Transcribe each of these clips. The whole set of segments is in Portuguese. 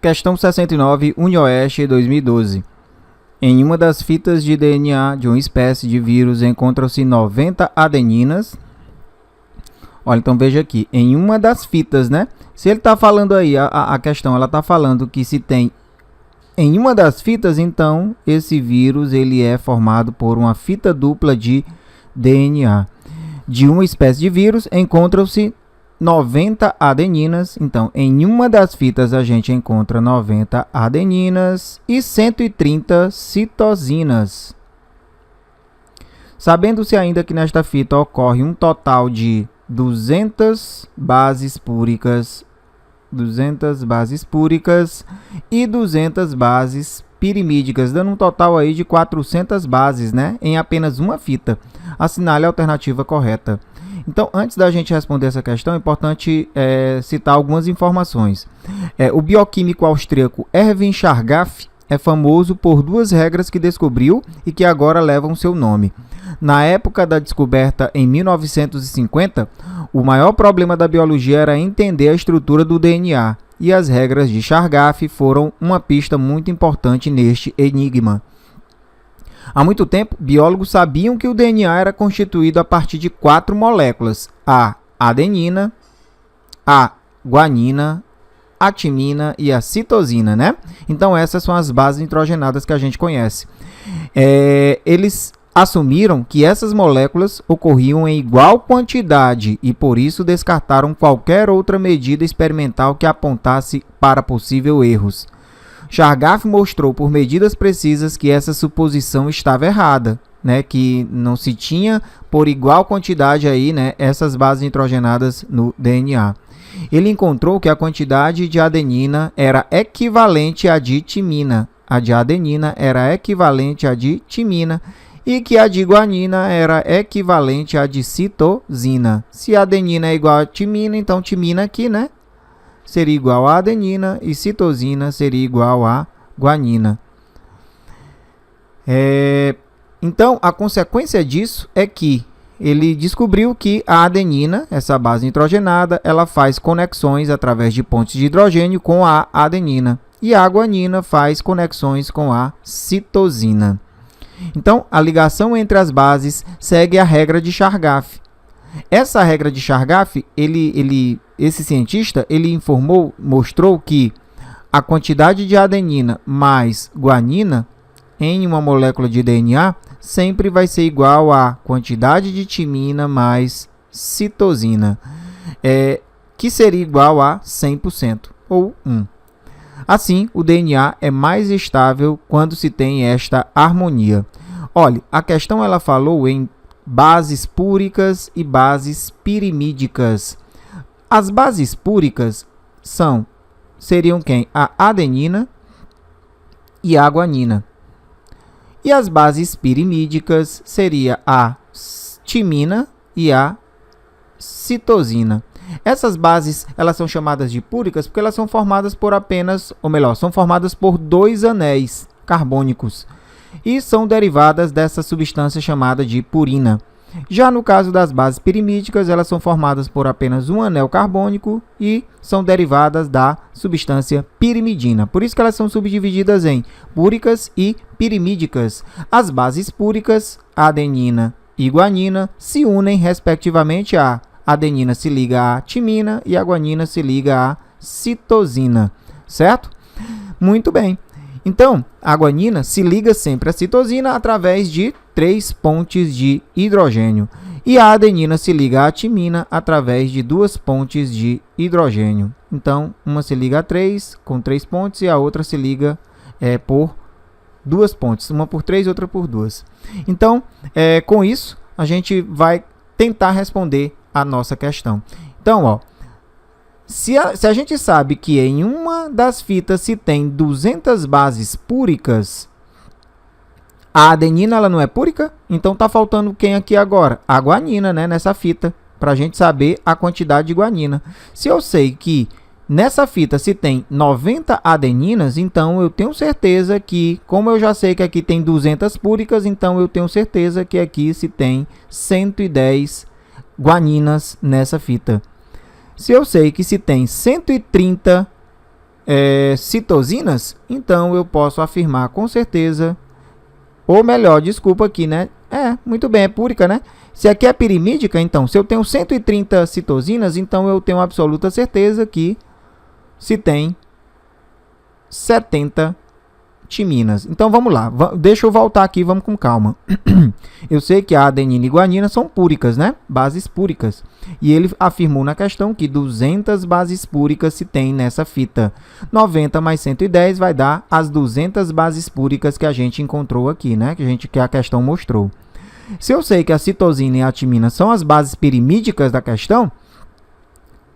Questão 69, UniOeste 2012. Em uma das fitas de DNA de uma espécie de vírus encontram-se 90 adeninas. Olha, então veja aqui, em uma das fitas, né? Se ele está falando aí, a questão, ela está falando que se tem em uma das fitas, então esse vírus ele é formado por uma fita dupla de DNA. De uma espécie de vírus encontram-se 90 adeninas. Então, em uma das fitas a gente encontra 90 adeninas e 130 citosinas. Sabendo-se ainda que nesta fita ocorre um total de 200 bases púricas e 200 bases pirimídicas, dando um total aí de 400 bases, né, em apenas uma fita. Assinale a alternativa correta. Então, antes da gente responder essa questão, é importante citar algumas informações. O bioquímico austríaco Erwin Chargaff é famoso por duas regras que descobriu e que agora levam seu nome. Na época da descoberta, em 1950, o maior problema da biologia era entender a estrutura do DNA, e as regras de Chargaff foram uma pista muito importante neste enigma. Há muito tempo, biólogos sabiam que o DNA era constituído a partir de 4 moléculas: a adenina, a guanina, a timina e a citosina, né? Então, essas são as bases nitrogenadas que a gente conhece. Eles assumiram que essas moléculas ocorriam em igual quantidade e, por isso, descartaram qualquer outra medida experimental que apontasse para possíveis erros. Chargaff mostrou por medidas precisas que essa suposição estava errada, né? Que não se tinha por igual quantidade aí, né, essas bases nitrogenadas no DNA. Ele encontrou que a quantidade de adenina era equivalente à de timina, a de adenina era equivalente à de timina e que a de guanina era equivalente à de citosina. Se a adenina é igual a timina, então timina aqui, né, seria igual a adenina e citosina seria igual a guanina. Então, a consequência disso é que ele descobriu que a adenina, essa base nitrogenada, ela faz conexões através de pontes de hidrogênio com a adenina. E a guanina faz conexões com a citosina. Então, a ligação entre as bases segue a regra de Chargaff. Essa regra de Chargaff, esse cientista, ele mostrou que a quantidade de adenina mais guanina em uma molécula de DNA sempre vai ser igual à quantidade de timina mais citosina, que seria igual a 100%, ou 1. Assim, o DNA é mais estável quando se tem esta harmonia. Olha, a questão ela falou em bases púricas e bases pirimídicas. As bases púricas seriam quem? A adenina e a guanina. E as bases pirimídicas seria a timina e a citosina. Essas bases, elas são chamadas de púricas porque elas são formadas por são formadas por 2 anéis carbônicos e são derivadas dessa substância chamada de purina. Já no caso das bases pirimídicas, elas são formadas por apenas um anel carbônico e são derivadas da substância pirimidina. Por isso que elas são subdivididas em púricas e pirimídicas. As bases púricas, adenina e guanina, se unem respectivamente a adenina se liga à timina e a guanina se liga à citosina, certo? Muito bem. Então, a guanina se liga sempre à citosina através de 3 pontes de hidrogênio e a adenina se liga à timina através de 2 pontes de hidrogênio. Então, uma se liga a 3 com 3 pontes e a outra se liga por 2 pontes, uma por 3 e outra por 2. Então, com isso, a gente vai tentar responder a nossa questão. Então, ó, se a gente sabe que em uma das fitas se tem 200 bases púricas, a adenina ela não é púrica? Então tá faltando quem aqui agora? A guanina, né, nessa fita, para a gente saber a quantidade de guanina. Se eu sei que nessa fita se tem 90 adeninas, então eu tenho certeza que, como eu já sei que aqui tem 200 púricas, então eu tenho certeza que aqui se tem 110 guaninas nessa fita. Se eu sei que se tem 130 citosinas, então eu posso afirmar com certeza, ou melhor, desculpa aqui, né? Muito bem, é púrica, né? Se aqui é pirimídica, então, se eu tenho 130 citosinas, então eu tenho absoluta certeza que se tem 70 timinas. Então vamos lá, deixa eu voltar aqui, vamos com calma. Eu sei que a adenina e guanina são púricas, né? Bases púricas. E ele afirmou na questão que 200 bases púricas se tem nessa fita. 90 mais 110 vai dar as 200 bases púricas que a gente encontrou aqui, né? Que a questão mostrou. Se eu sei que a citosina e a timina são as bases pirimídicas da questão,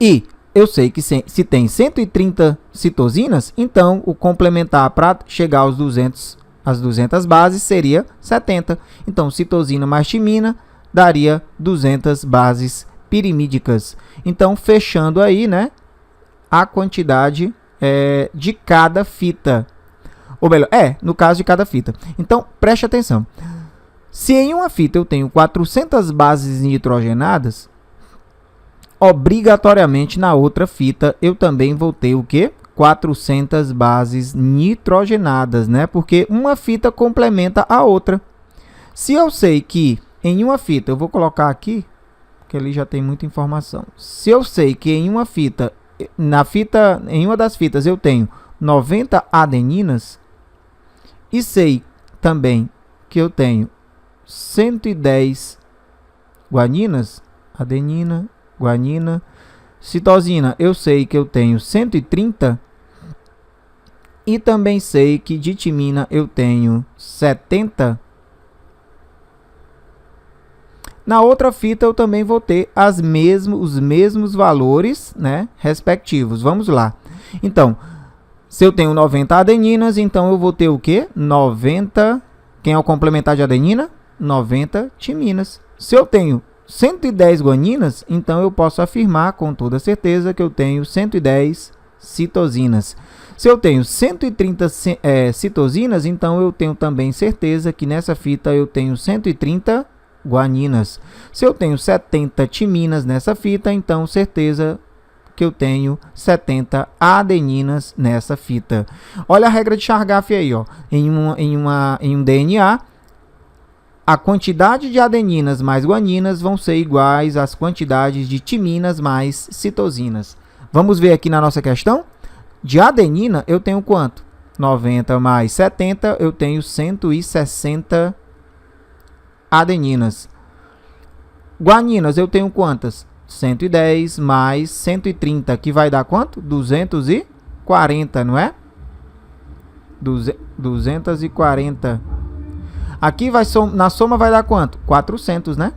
e eu sei que se tem 130 citosinas, então o complementar para chegar aos 200 bases seria 70. Então, citosina mais timina daria 200 bases pirimídicas. Então, fechando aí, né, a quantidade de cada fita. Ou melhor, no caso de cada fita. Então, preste atenção. Se em uma fita eu tenho 400 bases nitrogenadas, obrigatoriamente na outra fita eu também vou ter o quê? 400 bases nitrogenadas, né? Porque uma fita complementa a outra. Se eu sei que em uma fita, eu vou colocar aqui, que ali já tem muita informação. Se eu sei que em uma fita, em uma das fitas eu tenho 90 adeninas e sei também que eu tenho 110 guaninas, adenina, guanina, citosina, eu sei que eu tenho 130 e também sei que de timina eu tenho 70. Na outra fita eu também vou ter os mesmos valores, né, respectivos. Vamos lá. Então, se eu tenho 90 adeninas, então eu vou ter o quê? 90, quem é o complementar de adenina? 90 timinas. Se eu tenho 110 guaninas, então eu posso afirmar com toda certeza que eu tenho 110 citosinas. Se eu tenho 130 citosinas, então eu tenho também certeza que nessa fita eu tenho 130 guaninas. Se eu tenho 70 timinas nessa fita, então certeza que eu tenho 70 adeninas nessa fita. Olha a regra de Chargaff aí, ó. Em um DNA, a quantidade de adeninas mais guaninas vão ser iguais às quantidades de timinas mais citosinas. Vamos ver aqui na nossa questão. De adenina, eu tenho quanto? 90 mais 70, eu tenho 160 adeninas. Guaninas, eu tenho quantas? 110 mais 130, que vai dar quanto? 240, não é? 240. Aqui na soma vai dar quanto? 400, né?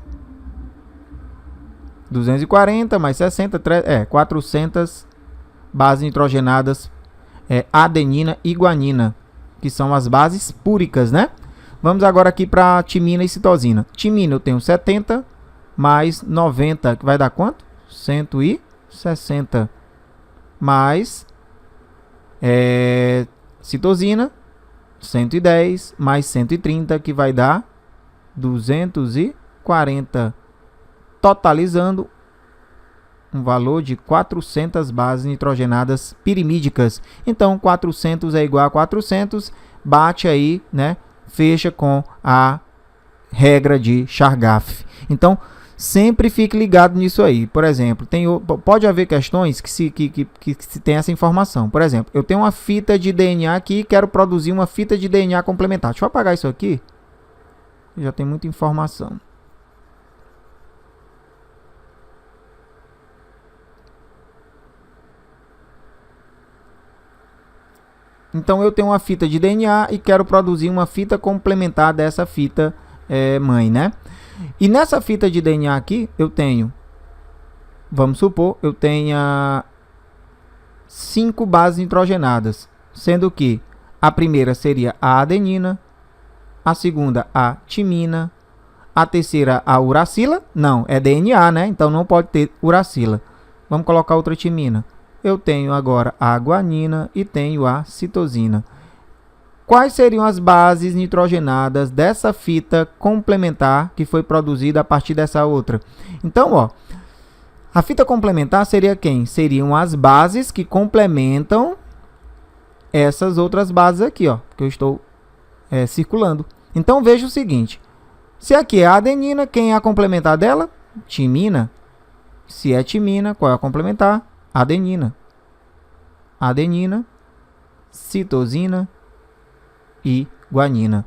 240 mais 60, 400 bases nitrogenadas, adenina e guanina, que são as bases púricas, né? Vamos agora aqui para timina e citosina. Timina eu tenho 70 mais 90, que vai dar quanto? 160. Mais citosina, 110 mais 130, que vai dar 240, totalizando um valor de 400 bases nitrogenadas pirimídicas. Então, 400 é igual a 400, bate aí, né? Fecha com a regra de Chargaff. Então, sempre fique ligado nisso aí. Por exemplo, pode haver questões que se tem essa informação. Por exemplo, eu tenho uma fita de DNA aqui e quero produzir uma fita de DNA complementar. Deixa eu apagar isso aqui. Já tem muita informação. Então, eu tenho uma fita de DNA e quero produzir uma fita complementar dessa fita mãe, né? E nessa fita de DNA aqui, eu tenho, vamos supor, eu tenha 5 bases nitrogenadas, sendo que a primeira seria a adenina, a segunda a timina, a terceira a uracila, não, é DNA, né? Então não pode ter uracila. Vamos colocar outra timina. Eu tenho agora a guanina e tenho a citosina. Quais seriam as bases nitrogenadas dessa fita complementar que foi produzida a partir dessa outra? Então, ó, a fita complementar seria quem? Seriam as bases que complementam essas outras bases aqui, ó, que eu estou circulando. Então, veja o seguinte. Se aqui é a adenina, quem é a complementar dela? Timina. Se é timina, qual é a complementar? Adenina. Adenina, citosina e guanina.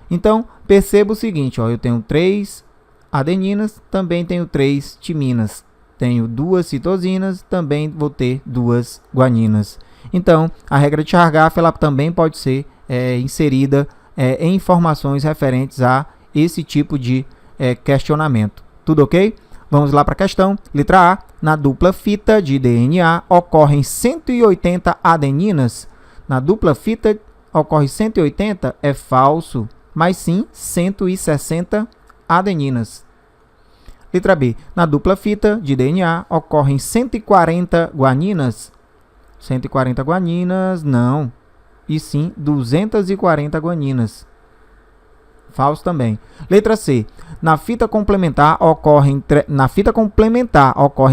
Então, perceba o seguinte, ó, eu tenho 3 adeninas, também tenho 3 timinas. Tenho 2 citosinas, também vou ter 2 guaninas. Então, a regra de Chargaff ela também pode ser inserida em informações referentes a esse tipo de questionamento. Tudo ok? Vamos lá para a questão. Letra A. Na dupla fita de DNA ocorrem 180 adeninas. Na dupla fita ocorre 180, é falso, mas sim 160 adeninas. Letra B. Na dupla fita de DNA ocorrem 140 guaninas. 140 guaninas, não. E sim 240 guaninas. Falso também. Letra C. Na fita complementar ocorrem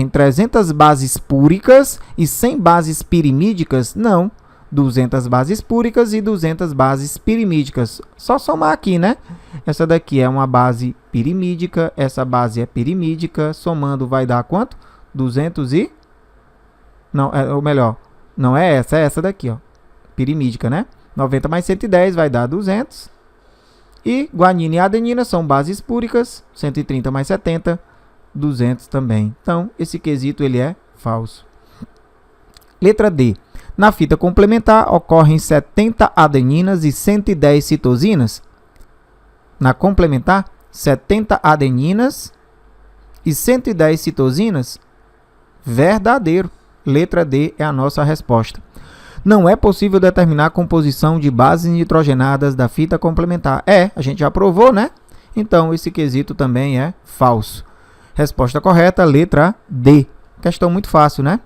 300 bases púricas e 100 bases pirimídicas? Não. 200 bases púricas e 200 bases pirimídicas. Só somar aqui, né? Essa daqui é uma base pirimídica, essa base é pirimídica, somando vai dar quanto? 200 e... Não, ou melhor, não é essa daqui, ó. Pirimídica, né? 90 mais 110 vai dar 200. E guanina e adenina são bases púricas, 130 mais 70, 200 também. Então, esse quesito ele é falso. Letra D. Na fita complementar ocorrem 70 adeninas e 110 citosinas. Na complementar, 70 adeninas e 110 citosinas. Verdadeiro. Letra D é a nossa resposta. Não é possível determinar a composição de bases nitrogenadas da fita complementar. A gente já provou, né? Então, esse quesito também é falso. Resposta correta, letra D. Questão muito fácil, né?